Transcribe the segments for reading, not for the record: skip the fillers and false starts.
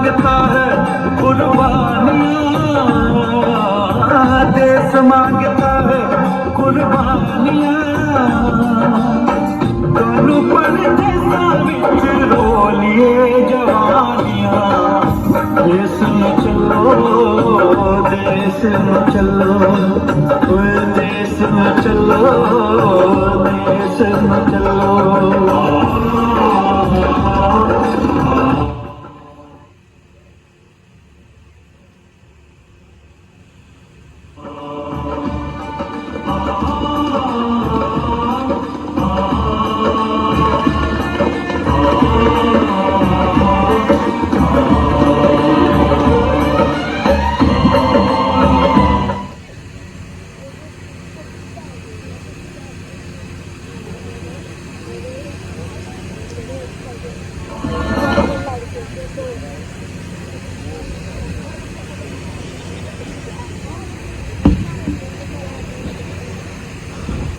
मांगता है कुर्बानियां, देश मांगता है कुर्बानियां। दोनों पर जैसा बिच रोलिए जवानियां। देश में चलो, देश में चलो, देश में चलो, देश में चलो।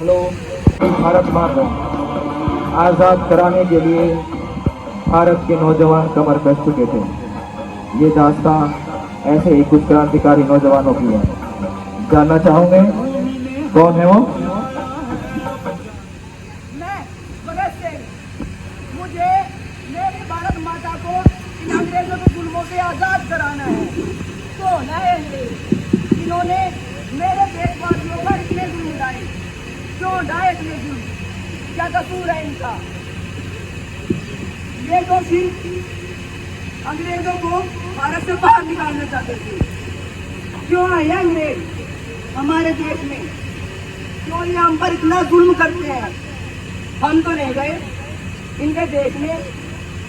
हेलो। भारत माता आज़ाद कराने के लिए भारत के नौजवान कमर कस चुके थे। ये दास्तां ऐसे ही कुछ क्रांतिकारी नौजवानों की है। जानना चाहूंगे कौन है वो? मैं भगत सिंह। मुझे मेरी भारत माता को इन अंग्रेजों के जुल्मों से आजाद कराना है। तो नए अंग्रेज इन्होंने मेरे देशवासियों पर इतने जुल्म उठाए, क्यों उठाए इतने जुल्म? क्या कसूर है इनका? ये तो सिर्फ अंग्रेजों को भारत से बाहर निकालना चाहते थे। क्यों आए अंग्रेज हमारे देश में? क्यों ये हम पर इतना जुल्म करते हैं? हम तो नहीं गए इनके देश में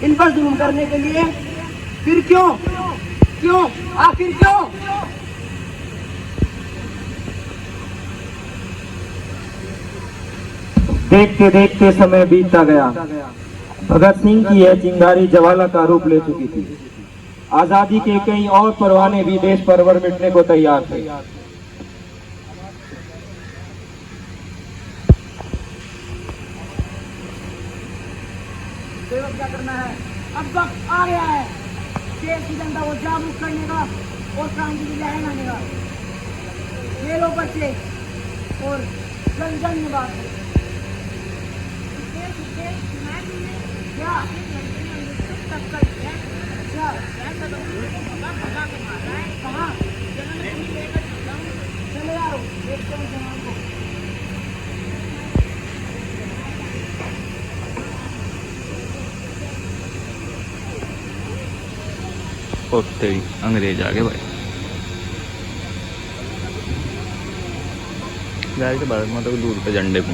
इन पर जुल्म करने के लिए। फिर क्यों क्यों आखिर क्यों? देखते देखते समय बीतता गया। भगत सिंह की यह चिंगारी ज्वाला का रूप ले चुकी थी। आजादी के कई और परवाने भी देश परवर मिटने को तैयार थे। क्या करना है? अब वक्त आ गया है देश की जनता को जागरूक करने का और क्रांति की लहर लाने का। ये लो बच्चे और जन जन में बात क्या? कहाँ चले यारो, देखते हैं जवान को। तेरी अंग्रेज आ गए भाई। डायरेक्ट भारत माता को दूर पे झंडे को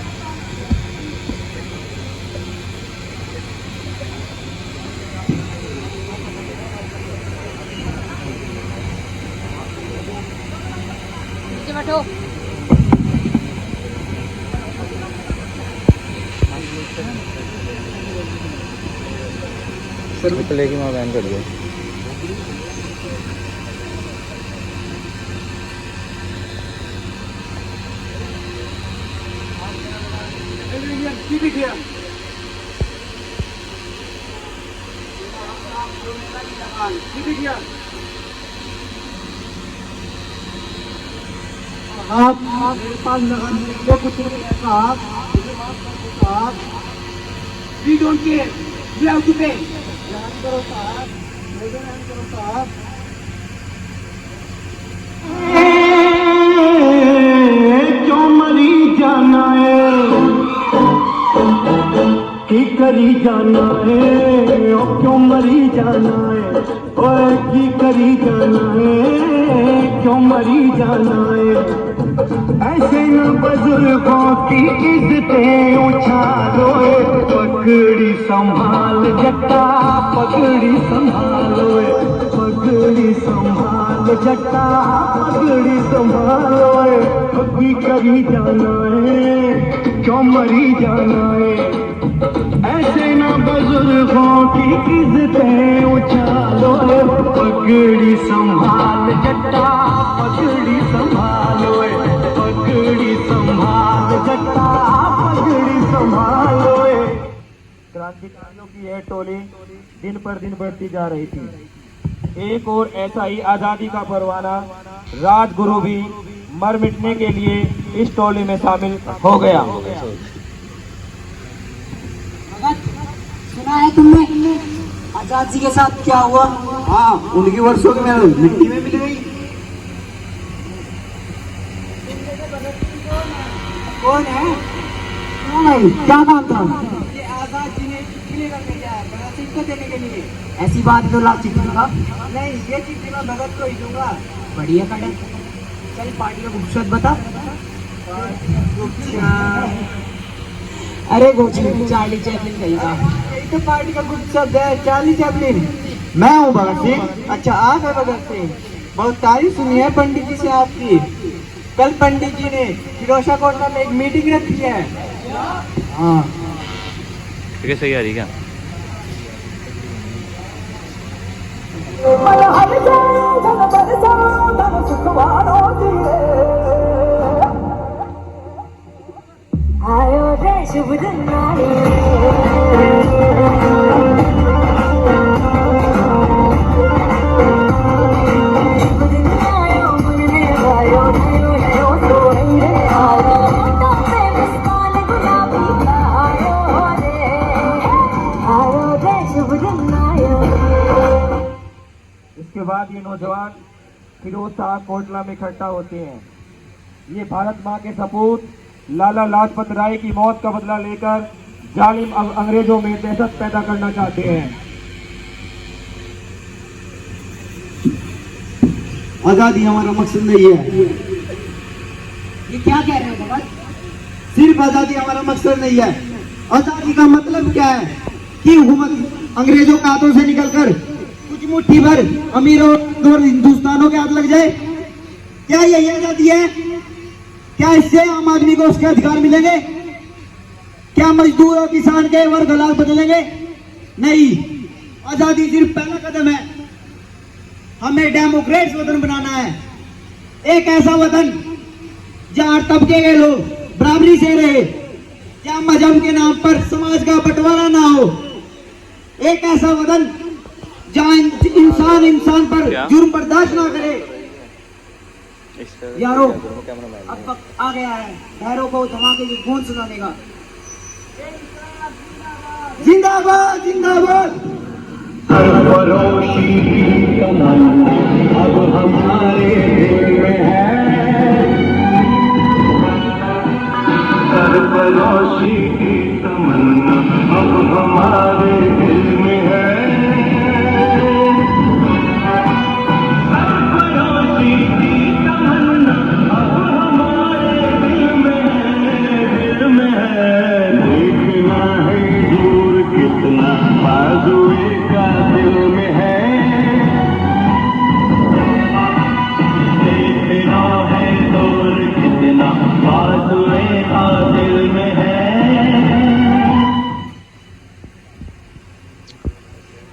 बैठो। सर लेके मैं बैन कर दिया। आप मेरे पास लगाने कुछ नहीं है साहब। We don't care. We have to pay. ध्यान करो साहब, ध्यान करो साहब। क्यों मरी जाना है, की करी जाना है, ओ क्यों मरी जाना है, ओए की करी जाना है, क्यों मरी जाना है। ऐसे न बुजुर्गों की इज्जतें उछालो, पगड़ी संभाल जट्टा, पगड़ी संभालो, पगड़ी संभाल जट्टा, पगड़ी संभालो। की करी जाना है, क्यों मरी जाना है। ऐसे न बुजुर्गों की इज्जतें उछालो, पगड़ी संभाल जट्टा, पगड़ी संभालो, पगड़ी संभाल जट्टा, पगड़ी संभालो। क्रांतिकारियों की यह टोली दिन पर दिन बढ़ती जा रही थी। एक और ऐसा ही आजादी का परवाना राजगुरु भी मर मिटने के लिए इस टोली में शामिल हो गया। सुना है तुमने आजाद जी के साथ क्या हुआ? हाँ, उनकी वर्षों की मेहनत मिट्टी में मिल गई। कौन है? हाँ भाई, क्या काम था? ये आजाद जी ने चिट्ठी लेकर भेजा है भगत सिंह को देने के लिए। ऐसी बात तो लाल चिट्ठी का। नहीं, ये चिट्ठी मैं भगत को ही दूंगा। बढ़िया कड़े। चल पार्टी का गुपशुप बता। अरे गोची, चार्ली चैपलिन कही था। यही तो पार्टी का गुपशुप है, चार्ली चैपलिन। मैं हूँ भगत सिंह। अच्छा, आप है भगत सिंह। बहुत तारीफ सुनी है पंडित जी से आपकी। कल पंडित जी ने फिरोजा कोटला में एक मीटिंग रखी है। हाँ, ठीक है, सही आ रही क्या? आयो रे शुभ दिन आयो शुभ दिन आयो मुन्ने आयो आयो आयो सोई रे आयो तबे मुस्कान गुलाबी का आयो रे शुभ दिन आयो। इसके बाद ये नौजवान फिरोज शाह कोटला में इकट्ठा होते हैं। ये भारत माँ के सपूत लाला लाजपत राय की मौत का बदला लेकर जालिम अंग्रेजों में दहशत पैदा करना चाहते हैं। आजादी हमारा मकसद नहीं है। ये क्या कह रहे हो भगत? सिर्फ आजादी हमारा मकसद नहीं है। आजादी का मतलब क्या है कि हुकूमत अंग्रेजों के हाथों से निकलकर कुछ मुट्ठी भर अमीरों और हिंदुस्तानों के हाथ लग जाए, क्या यही आजादी है? क्या इससे आम आदमी को उसके अधिकार मिलेंगे? क्या मजदूर और किसान के वर्ग हालात बदलेंगे? नहीं, आजादी सिर्फ पहला कदम है। हमें डेमोक्रेट्स वतन बनाना है, एक ऐसा वतन जहां तबके के लोग बराबरी से रहे, जहां मजहब के नाम पर समाज का बंटवारा ना हो, एक ऐसा वतन जहां इंसान इंसान पर जुर्म बर्दाश्त ना करे। यारो, अब वक्त आ गया है पैरों को धमाके की गूंज सुनाने का। जिंदाबाद जिंदाबाद। सरफरोशी की तमन्ना अब हमारे दिल में है। सरफरोशी की तमन्ना अब हमारे दिल में है।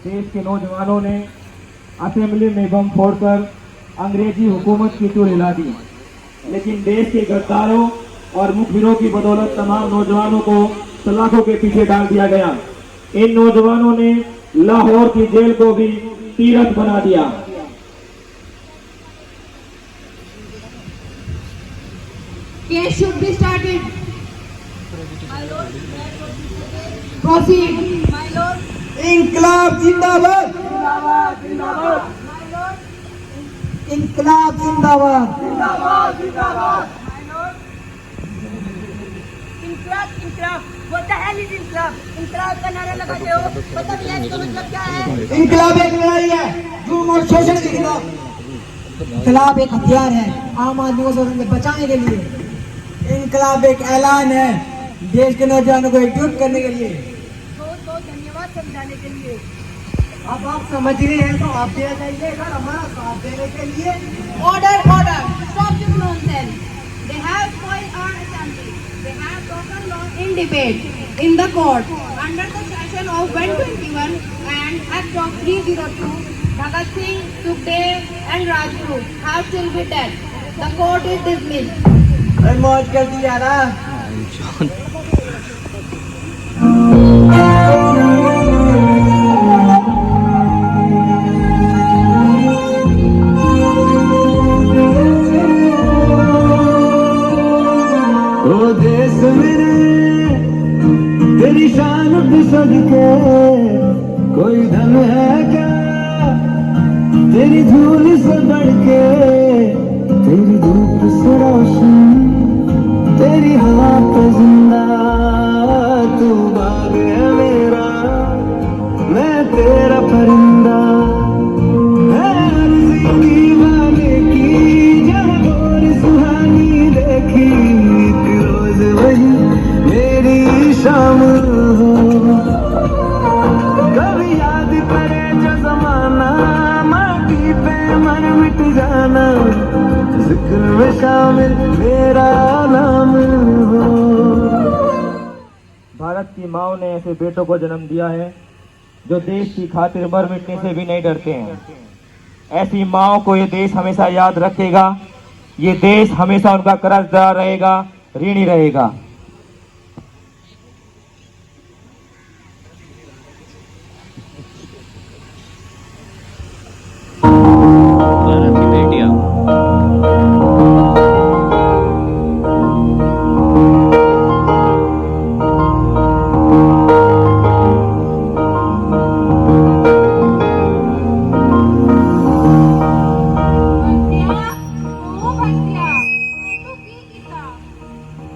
देश के नौजवानों ने असेंबली में बम फोड़कर अंग्रेजी हुकूमत की चूड़ हिला दी, लेकिन देश के गद्दारों और मुखबिरों की बदौलत तमाम नौजवानों को सलाखों के पीछे डाल दिया गया। इन नौजवानों ने लाहौर की जेल को भी तीरथ बना दिया। Case should be started. Proceed. My lord. इंकलाब जिंदाबाद। इंकलाब जिंदाबाद। इंकलाब What the hell is इंकलाब? इंकलाब का नारा लगाते हो, पता नहीं है इसका मतलब क्या है? इंकलाब एक लड़ाई है जुर्म और शोषण के खिलाफ। इंकलाब एक हथियार है आम आदमी को शोषण से बचाने के लिए। इंकलाब एक ऐलान है देश के नौजवानों को एकजुट करने के लिए। बहुत बहुत धन्यवाद समझाने के लिए। अब आप समझ रहे हैं तो आप दे जाइएगा हमारा साथ देने के लिए। Order, order! Stop this nonsense. They have spoiled our assembly. They have broken law in debate in the court under the section of 121 and Act of 302. Bhagat Singh, Sukhdev and Rajguru have still been dead. The court is dismissed. अरे मौज कर दिया ना। ओ देश मेरे तेरी शान पे सदके कोई धन है क्या तेरी धूल से बढ़ के, तेरी धूप से रोशन तेरी हवा पे जिंदा, तू बाग है मेरा मैं तेरा परिंदा, है अर्ज़ी दीवाने की जब गोरी सुहानी देखी, एक रोज वही मेरी शाम हो, कभी याद करे जो जमाना माटी पे मर मिट जाना, जिक्र में शामिल मेरा नाम हो। भारत की माओ ने ऐसे बेटों को जन्म दिया है जो देश की खातिर मर मिटने से भी नहीं डरते हैं। ऐसी माओ को ये देश हमेशा याद रखेगा, ये देश हमेशा उनका कर्जदार रहेगा, ऋणी रहेगा। भारत की बेटियां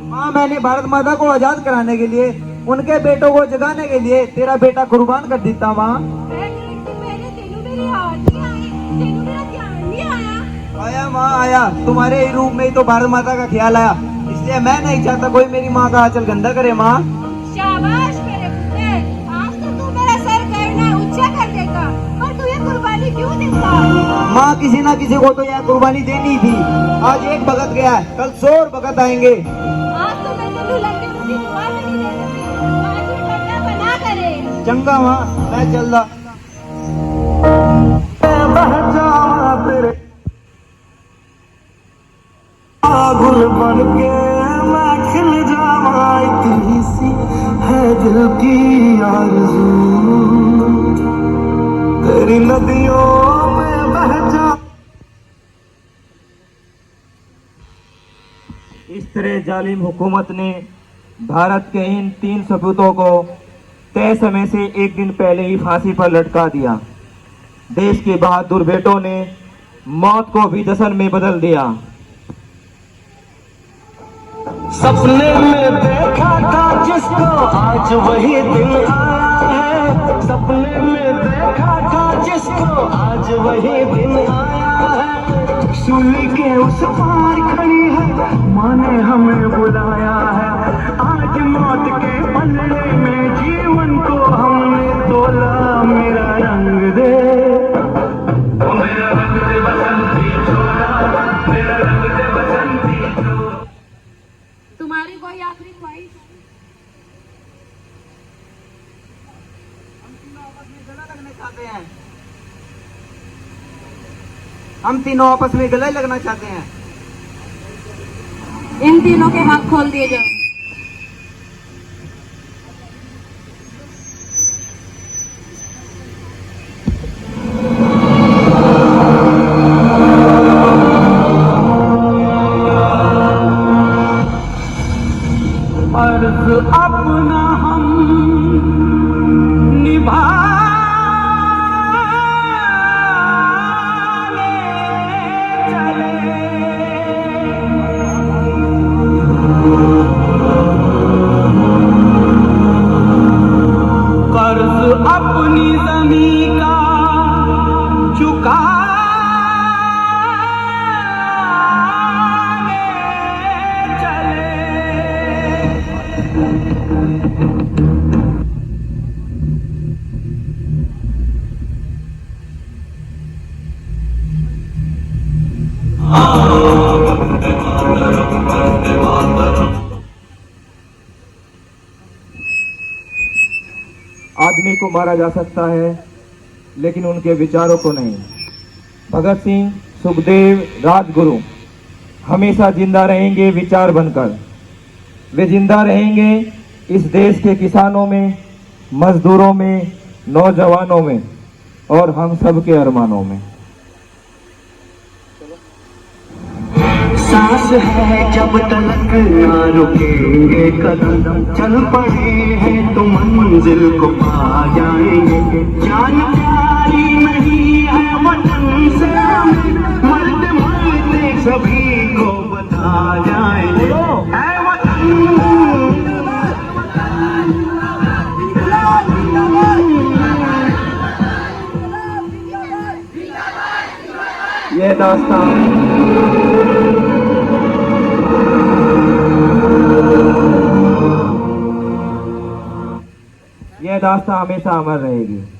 माँ, मैंने भारत माता को आजाद कराने के लिए, उनके बेटों को जगाने के लिए तेरा बेटा कुर्बान कर देता माँ। आया माँ आया, तुम्हारे ही रूप में ही तो भारत माता का ख्याल आया, इसलिए मैं नहीं चाहता कोई मेरी माँ का आंचल गंदा करे माँ। शाबाश मेरे पुत्र, आज तो तू मेरा सर करना ऊंचा कर देगा, पर तू ये कुर्बानी क्यों देता? माँ, किसी ना किसी को तो यह कुर्बानी देनी थी। आज एक भगत गया है, कल 100 और भगत आएंगे। आज तो मैं तेनू लंबी उठी दुआ भी नहीं दे सकती, आज ये ठंडा बना करे। चंगा माँ, मैं चलदा। गुल बन के मैं खिल जावा, इतनी सी है दिल की आरज़ू, तेरी नदियों में बह जा। इस तरह जालिम हुकूमत ने भारत के इन 3 सपूतों को तय समय से एक दिन पहले ही फांसी पर लटका दिया। देश के बहादुर बेटों ने मौत को भी जश्न में बदल दिया। सपने में देखा था जिसको आज वही दिन आया है, सपने में देखा था जिसको आज वही दिन आया है, सूली के उस पार खड़ी है माँ ने हमें बुलाया है, आज मौत के पलड़े में जीवन को हमने तोला, मेरा रंग दे मेरा रंग दे बसंती छोड़ा, मेरा रंग दे बसंती छोड़ा। तुम्हारी कोई आखिरी ख्वाहिश? हम तीनों आपस में गले लगना चाहते हैं। इन तीनों के हाथ खोल दिए जाए। अर्ज अपना हम निभाने चले, कर्ज अपनी ज़मीं का चुका आदमी को मारा जा सकता है लेकिन उनके विचारों को नहीं। भगत सिंह, सुखदेव, राजगुरु हमेशा जिंदा रहेंगे विचार बनकर। वे जिंदा रहेंगे इस देश के किसानों में, मजदूरों में, नौजवानों में और हम सब के अरमानों में। सांस है जब तक ना रुकेंगे कदम, चल पड़े हैं तो मंजिल को पा जाएंगे। जान प्यारी नहीं है वतन से हमें, मरते मरते सभी को बता जाएंगे। ऐ वतन ये दास्तान हमेशा अमर रहेगी।